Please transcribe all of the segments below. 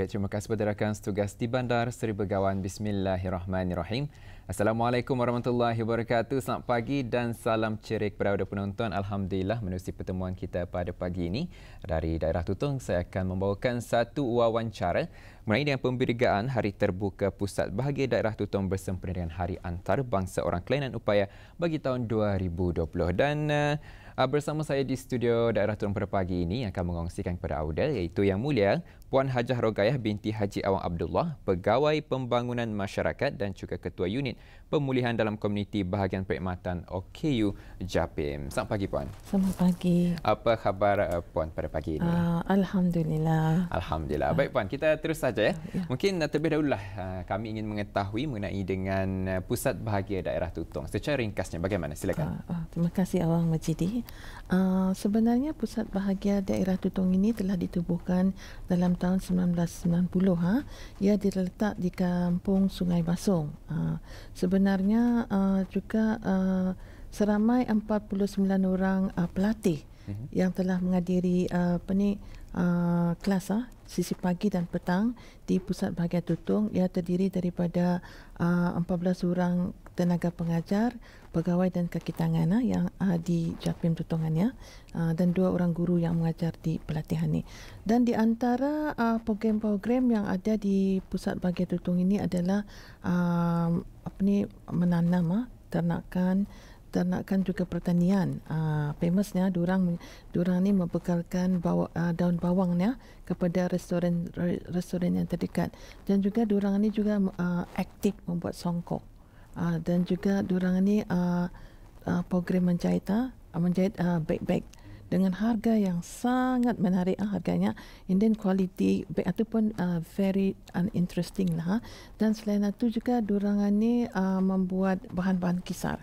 Baik, terima kasih kepada rakan setugas di Bandar Seri Begawan. Bismillahirrahmanirrahim. Assalamualaikum warahmatullahi wabarakatuh. Selamat pagi dan salam ceria kepada penonton. Alhamdulillah menerusi pertemuan kita pada pagi ini. Dari daerah Tutong, saya akan membawakan satu wawancara mengenai dengan pemberigaan Hari Terbuka Pusat Bahagia Daerah Tutong bersempena dengan Hari Antarabangsa Orang Kelainan Upaya bagi tahun 2020. Dan bersama saya di studio daerah Tutong pada pagi ini yang akan mengongsikan kepada audiens iaitu Yang Mulia Puan Hajah Rogayah binti Haji Awang Abdullah, Pegawai Pembangunan Masyarakat dan juga Ketua Unit Pemulihan dalam Komuniti Bahagian Perkhidmatan OKU Japim. Selamat pagi Puan. Selamat pagi. Apa khabar Puan pada pagi ini? Alhamdulillah. Alhamdulillah. Baik Puan, kita terus saja ya. Mungkin terlebih dahululah kami ingin mengetahui mengenai dengan Pusat Bahagia Daerah Tutong. Secara ringkasnya bagaimana? Silakan. Terima kasih Awang Majidi. Sebenarnya Pusat Bahagia Daerah Tutong ini telah ditubuhkan dalam tahun 1990. Ia diletak di Kampung Sungai Basong. Sebenarnya juga seramai 49 orang pelatih yang telah menghadiri kelas sisi pagi dan petang di Pusat Bahagia Tutong. Ia terdiri daripada 14 orang tenaga pengajar, pegawai dan kaki tangan yang di Japim Tutongannya, dan 2 orang guru yang mengajar di pelatihan ini. Dan di antara program-program yang ada di Pusat Bahagia Tutong ini adalah menanam ternakan juga pertanian. Famousnya diorang ni membekalkan daun bawangnya kepada restoran yang terdekat, dan juga diorang ni juga aktif membuat songkok, dan juga diorang ni program menjahit beg-beg dengan harga yang sangat menarik harganya, and then quality beg ataupun very interesting lah. Dan selain itu juga diorang ni membuat bahan-bahan kisar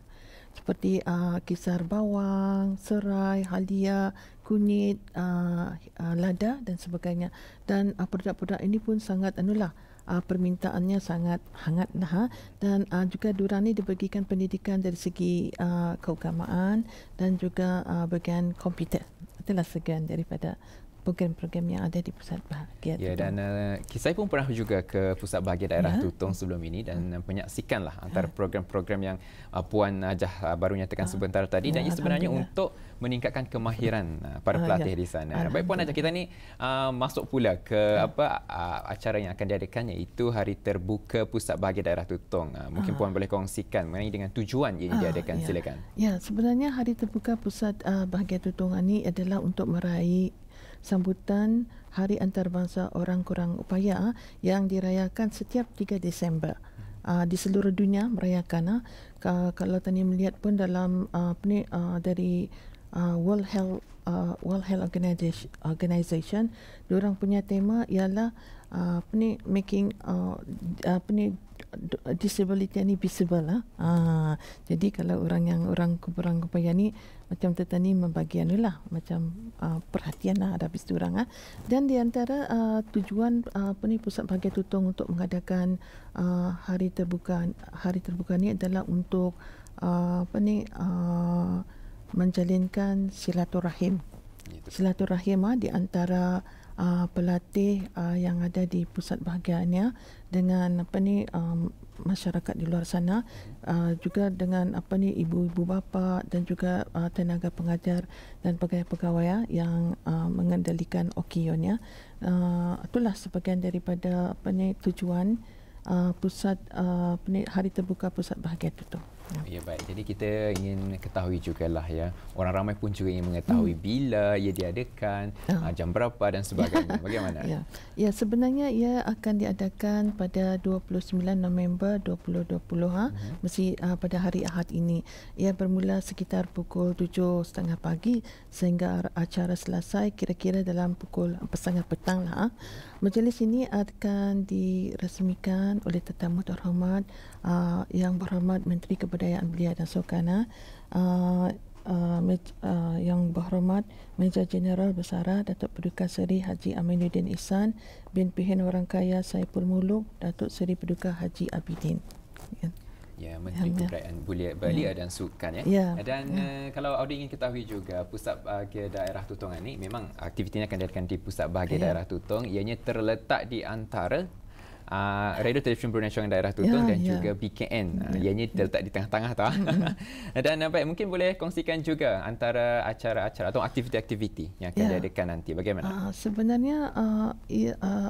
seperti kisar bawang, serai, halia, kunyit, lada dan sebagainya. Dan produk-produk ini pun sangat permintaannya sangat hangat lah. Dan juga diorang ni dibagikan pendidikan dari segi keagamaan dan juga bahagian komputer. Itulah sekian daripada program-program yang ada di Pusat Bahagia Tutong. Ya, dan saya pun pernah juga ke Pusat Bahagia Daerah Tutong sebelum ini dan menyaksikanlah antara program-program yang Puan Hajah baru nyatakan sebentar tadi, dan ia sebenarnya untuk meningkatkan kemahiran para pelatih di sana. Baik Puan Hajah, kita ni masuk pula ke acara yang akan diadakan, iaitu Hari Terbuka Pusat Bahagia Daerah Tutong. Mungkin Puan boleh kongsikan mengenai dengan tujuan ini diadakan. Silakan. Ya, sebenarnya Hari Terbuka Pusat Bahagia Tutong ini adalah untuk meraih sambutan Hari Antarabangsa Orang Kurang Upaya yang dirayakan setiap 3 Disember. Di seluruh dunia merayakan. Kalau tadi melihat pun dalam dari World Health Organization, diorang punya tema ialah making disability ni visible . Jadi kalau orang kurang upaya ni macam tetani membagi macam perhatian ada habis diorang . Dan di antara tujuan Pusat Bahagia Tutong untuk mengadakan hari terbuka ni adalah untuk menjalinkan silaturahim di antara pelatih yang ada di pusat bahagiannya dengan masyarakat di luar sana, juga dengan ibu-ibu bapa dan juga tenaga pengajar dan pegawai-pegawai yang mengendalikan OKU-nya. Itulah sebahagian daripada tujuan pusat Hari Terbuka Pusat Bahagia Tutong. Ya, baik. Jadi kita ingin ketahui jugalah ya. Orang ramai pun juga ingin mengetahui bila ia diadakan, jam berapa dan sebagainya. Bagaimana? Ya, sebenarnya ia akan diadakan pada 29 November 2020 mesti pada hari Ahad ini. Ia bermula sekitar pukul 7.30 pagi sehingga acara selesai kira-kira dalam pukul 4.30 petang lah. Majlis ini akan diresmikan oleh tetamu terhormat Yang Berhormat Menteri Kebudayaan Belia dan Sukan, Yang Berhormat Major Jeneral Besara Datuk Paduka Seri Haji Aminuddin Ihsan bin Pihin Orang Kaya Saipul Muluk Datuk Seri Paduka Haji Abidin. Ya, Menteri Kebudayaan Belia dan Sukan ya. Dan kalau audio ingin ketahui juga, Pusat Bahagia Daerah Tutong ini memang aktivitinya akan diadakan di Pusat Bahagia Daerah Tutong. Ianya terletak di antara Radio Televisi Brunei Nasional Daerah Tutong dan juga BKN. Ianya terletak di tengah-tengah tu. Dan baik, mungkin boleh kongsikan juga antara acara-acara atau aktiviti-aktiviti yang akan diadakan nanti. Bagaimana? Sebenarnya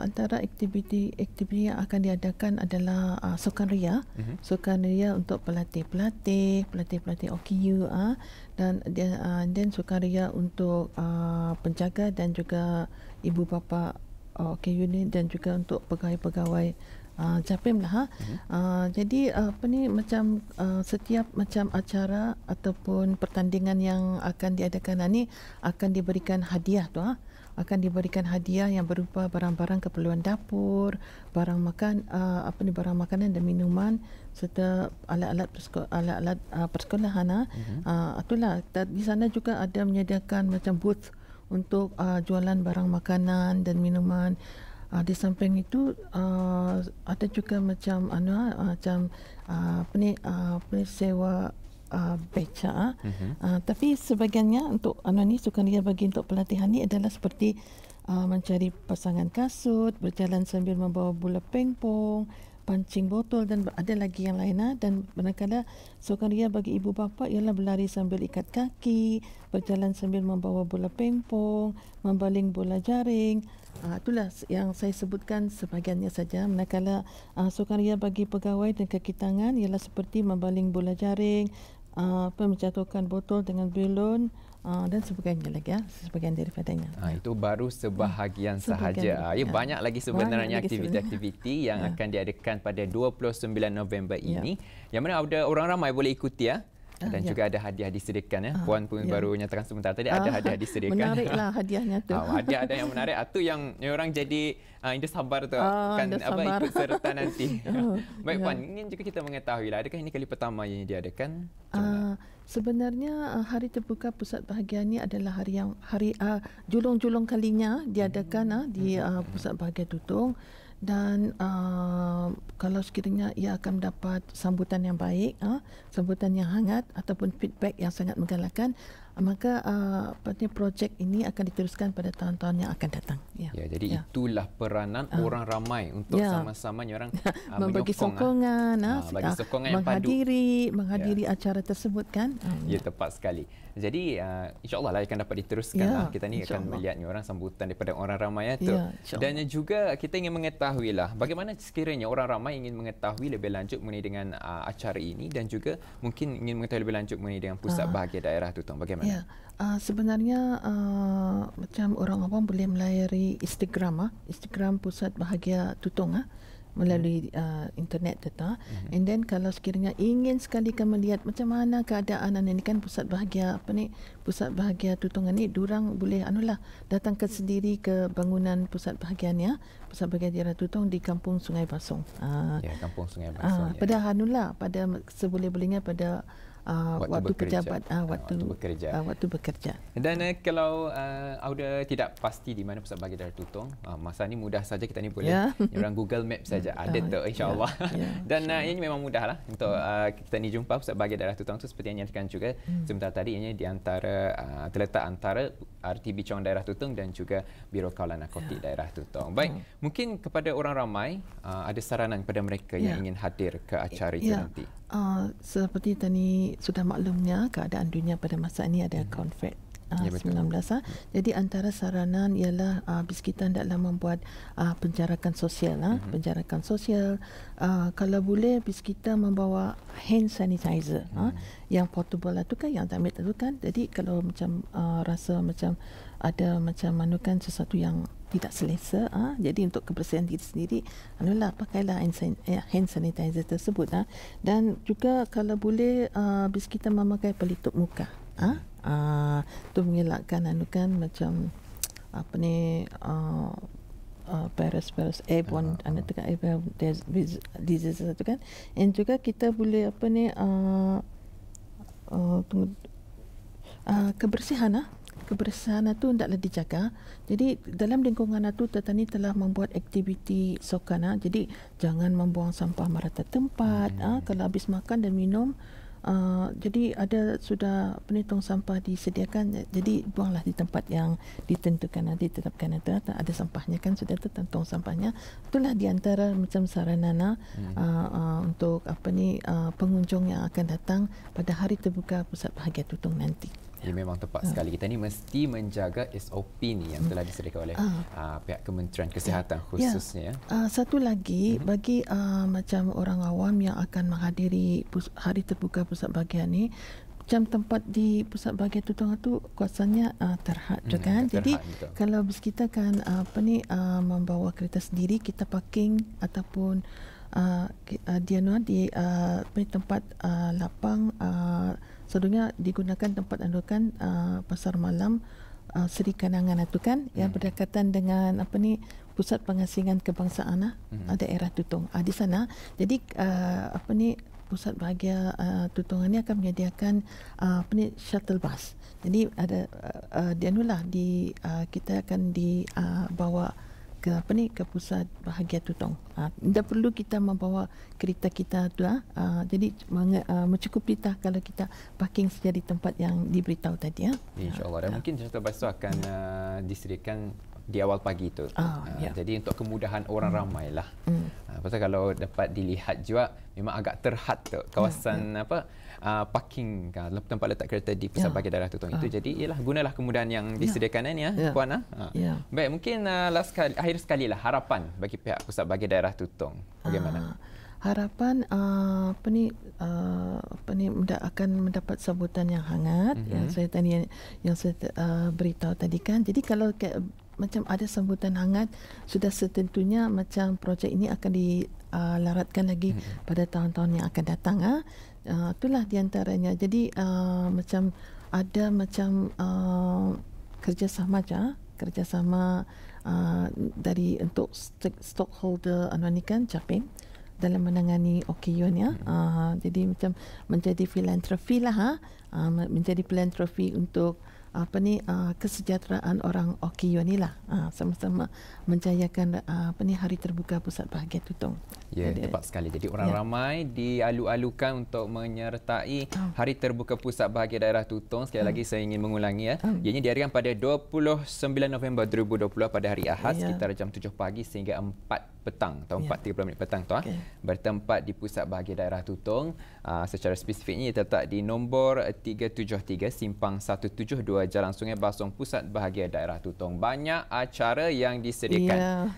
antara aktiviti yang akan diadakan adalah Sukan Ria. Sukan Ria untuk pelatih-pelatih OKU dan Sukan Ria untuk penjaga dan juga ibu bapa OKU ni, dan juga untuk pegawai-pegawai JAPIM lah. Jadi macam setiap macam acara ataupun pertandingan yang akan diadakan ni akan diberikan hadiah tu. Akan diberikan hadiah yang berupa barang-barang keperluan dapur, barang makanan dan minuman serta alat-alat persekolahan. Itulah, di sana juga ada menyediakan macam booth untuk jualan barang makanan dan minuman. Di samping itu ada juga macam sewa beca. Tapi sebahagiannya untuk Sukan Ria bagi untuk pelatihan ni adalah seperti mencari pasangan kasut, berjalan sambil membawa bola pingpong, pancing botol dan ada lagi yang lain. Dan kadang-kadang Sukan Ria bagi ibu bapa ialah berlari sambil ikat kaki, berjalan sambil membawa bola pingpong, membaling bola jaring. Itulah yang saya sebutkan sebahagiannya saja. Manakala Sukan Ria bagi pegawai dan kaki tangan ialah seperti membaling bola jaring, menjatuhkan botol dengan belon dan sebagainya lagi sebahagian daripadanya. Itu baru sebahagian sahaja. Banyak lagi sebenarnya aktiviti-aktiviti yang akan diadakan pada 29 November ini. Yang mana ada orang ramai boleh ikuti dan juga ada hadiah disediakan Puan pun baru nyatakan sebentar tadi ada hadiah disediakan. Menariklah hadiahnya tu. Ada yang menarik. Itu yang orang jadi Indah sabar tu kan ikut serta nanti. Baik Puan, ingin juga kita mengetahui adakah ini kali pertama yang diadakan? Sebenarnya hari terbuka Pusat Bahagia ni adalah hari julung-julung kalinya diadakan di Pusat Bahagia Tutong. Dan kalau sekiranya ia akan mendapat sambutan yang baik, sambutan yang hangat ataupun feedback yang sangat menggalakkan, maka projek ini akan diteruskan pada tahun-tahun yang akan datang. Jadi itulah peranan orang ramai untuk sama-sama orang membagi sokongan, bagi sokongan yang menghadiri acara tersebut kan. Ya, tepat sekali. Jadi insya-Allah akan dapat diteruskan. Kita ni akan melihat orang sambutan daripada orang ramai itu. Dan juga kita ingin mengetahui bagaimana sekiranya orang ramai ingin mengetahui lebih lanjut mengenai dengan acara ini dan juga mungkin ingin mengetahui lebih lanjut mengenai dengan Pusat Bahagia Daerah Tutong. Bagaimana? Sebenarnya macam orang awam boleh melayari Instagram Pusat Bahagia Tutong melalui internet data. And then kalau sekiranya ingin sekali melihat macam mana keadaan ini kan Pusat Bahagia Pusat Bahagia Tutong ni, diorang boleh datang ke sendiri ke bangunan Pusat Bahagia ni, Pusat Bahagia Daerah Tutong di Kampung Sungai Basong. Kampung Sungai Basong. Pada seboleh-bolehnya pada waktu pejabat, waktu bekerja. Dan kalau Auda tidak pasti di mana Pusat Bahagia Daerah Tutong, masa ni mudah saja kita ni boleh orang Google Map saja ada tu insya-Allah. Dan ini memang mudahlah untuk kita ni jumpa Pusat Bahagia Daerah Tutong tu seperti yang nyatakan juga sebentar tadi, ini di antara terletak antara RTB Chong Daerah Tutong dan juga Biro Kawalan Narkotik Daerah Tutong. Baik, mungkin kepada orang ramai ada saranan kepada mereka yang ingin hadir ke acara itu nanti. Seperti tadi sudah maklumnya keadaan dunia pada masa ini ada COVID-19. Jadi antara saranan ialah BIS kita hendaklah membuat penjarakan sosial. Penjarakan sosial. Kalau boleh BIS kita membawa hand sanitizer yang portable itu kan, yang tak ambil itu kan. Jadi kalau macam rasa macam ada macam manukan sesuatu yang tidak selesa, jadi untuk kebersihan diri sendiri, pakailah hand sanitizer tersebut. Dan juga kalau boleh BIS kita memakai pelitup muka, tu mengelakkan macam virus airborne, disease tu kan. Dan juga kita boleh kebersihan kebersihan itu hendaklah dijaga. Jadi dalam lingkungan itu Tetani telah membuat aktiviti sokan. Jadi jangan membuang sampah merata tempat. Kalau habis makan dan minum, jadi ada sudah penitong sampah disediakan, jadi buanglah di tempat yang ditentukan, ditetapkan. Ada sampahnya kan, sudah tertentu sampahnya. Itulah di antara macam saranana untuk pengunjung yang akan datang pada hari terbuka Pusat Bahagia Tutong nanti. Ya, memang tepat sekali. Kita ni mesti menjaga SOP ni yang telah disediakan oleh pihak Kementerian Kesihatan khususnya. Satu lagi, bagi macam orang awam yang akan menghadiri hari terbuka Pusat Bahagia ni, macam tempat di Pusat Bahagia Tutong itu kuasanya terhad kan. Jadi kalau bus kita kan membawa kereta sendiri, kita parking ataupun di tempat lapang, selalunya digunakan tempat andukan pasar malam Seri Kanangan itu kan, yang berdekatan dengan pusat pengasingan kebangsaan daerah Tutong. Di sana, jadi Pusat Bahagia Tutong ini akan menyediakan shuttle bus. Jadi ada kita akan dibawa ke Pusat Bahagia Tutong. Tidak perlu kita membawa kereta kita tu. Jadi mencukupi kalau kita parking saja di tempat yang diberitahu tadi. InsyaAllah. Dan mungkin shuttle bus itu akan disediakan di awal pagi itu. Jadi untuk kemudahan orang ramai lah. Pasal kalau dapat dilihat juga, memang agak terhad tu kawasan parking tempat letak kereta di Pusat Bahagia Daerah Tutong itu. Jadi ialah gunalah kemudahan yang disediakan ni Puan. Baik, mungkin akhir sekali lah harapan bagi pihak Pusat Bahagia Daerah Tutong. Bagaimana? Harapan akan mendapat sambutan yang hangat yang saya beritahu tadi kan. Jadi kalau macam ada sambutan hangat, sudah setentunya macam projek ini akan dilaratkan lagi pada tahun-tahun yang akan datang. Itulah di antaranya. Jadi macam ada kerjasama dari untuk stockholder kan Japin dalam menangani OKUN jadi macam menjadi filantropi lah menjadi filantropi untuk kesejahteraan orang OKUN ni lah, sama-sama menjayakan hari terbuka Pusat Bahagia Tutong. Ya, tepat sekali. Jadi orang ramai dialu-alukan untuk menyertai hari terbuka Pusat Bahagia Daerah Tutong. Sekali lagi saya ingin mengulangi ianya diadakan pada 29 November 2020 pada hari Ahad sekitar jam 7 pagi sehingga 4 petang atau 4.30 petang tu bertempat di Pusat Bahagia Daerah Tutong. Secara spesifiknya terletak di nombor 373 Simpang 172 Jalan Sungai Basong, Pusat Bahagia Daerah Tutong. Banyak acara yang disediakan.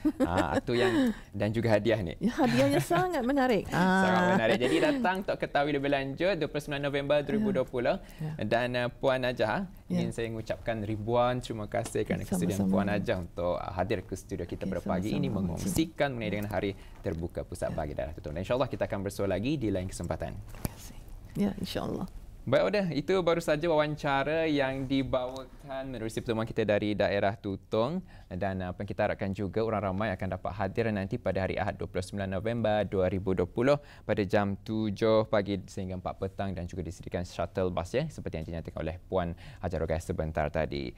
Itu yang dan juga hadiah ni. Hadiahnya sangat menarik. Sangat menarik. Jadi datang untuk ketahui lebih lanjut 29 November 2020 dan Puan Najah ingin saya mengucapkan ribuan terima kasih kerana kesediaan Puan Najah untuk hadir ke studio kita pada pagi ini mengongsikan mengenai dengan hari terbuka Pusat Bahagia Daerah Tutong. InsyaAllah kita akan bersua lagi di lain kesempatan. Terima kasih. Ya, insyaAllah. Baik, Oda, itu baru saja wawancara yang dibawakan menerusi pertemuan kita dari daerah Tutong dan kita harapkan juga orang ramai akan dapat hadir nanti pada hari Ahad 29 November 2020 pada jam 7 pagi sehingga 4 petang dan juga disediakan shuttle bus seperti yang dinyatakan oleh Puan Hajar Rogay sebentar tadi.